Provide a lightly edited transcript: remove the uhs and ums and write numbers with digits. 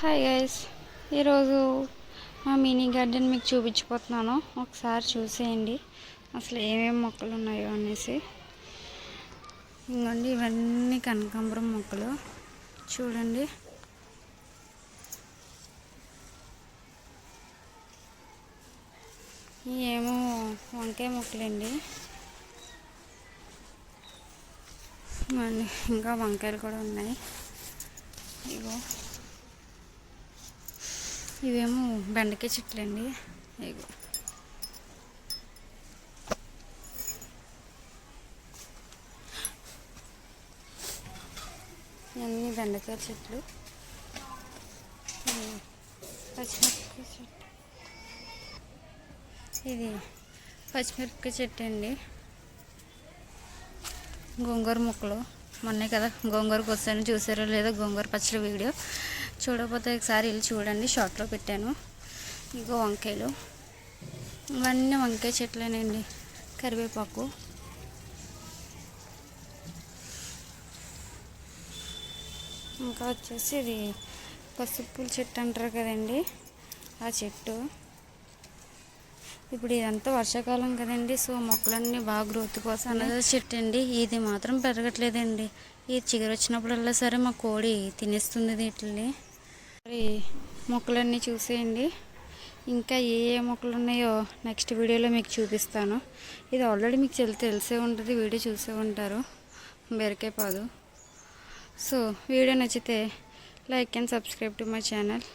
Hi guys, ఈరోజు మా mini garden మీకు చూపించిపోతున్నాను. ఒకసారి చూసేయండి అసలు ఏమేమి మొక్కలు ఉన్నాయో అనేసి. ఇంకోండి, ఇవన్నీ కనకాంబరం మొక్కలు చూడండి. ఏమో వంకాయ మొక్కలండి. మళ్ళీ ఇంకా వంకాయలు కూడా ఉన్నాయి. ఇగో ఇవేమో బెండకాయ చెట్లండి. ఇగో ఇవన్నీ బెండకాయ చెట్లు. పచ్చిమిరపకాయ చెట్టు, ఇది పచ్చిమిరపకాయ చెట్టు అండి. గోంగూర మొక్కలు మొన్నే కదా గోంగూరకు వస్తాను, చూసారో లేదో గోంగూర పచ్చడి వీడియో. చూడకపోతే ఒకసారి వెళ్ళి చూడండి, షార్ట్లో పెట్టాను. ఇంకో వంకాయలు, ఇవన్నీ వంకాయ చెట్లేనండి. కరివేపాకు, ఇంకా వచ్చేసి ఇది పసుపు పూల చెట్టు అంటారు కదండి, ఆ చెట్టు. ఇప్పుడు ఇదంతా వర్షాకాలం కదండి, సో మొక్కలన్నీ బాగా గ్రోత్ కోసం అన్నది చెట్టు అండి. ఇది మాత్రం పెరగట్లేదండి. ఇది చిగురు వచ్చినప్పుడల్లా సరే మా కోడి తినేస్తుంది వీటిని. మరి మొక్కలన్నీ చూసేయండి. ఇంకా ఏ ఏ మొక్కలు ఉన్నాయో నెక్స్ట్ వీడియోలో మీకు చూపిస్తాను. ఇది ఆల్రెడీ మీకు తెలిసే ఉంటుంది, వీడియో చూసే ఉంటారు. బీరకాయ పాదు. సో వీడియో నచ్చితే like and subscribe to my channel.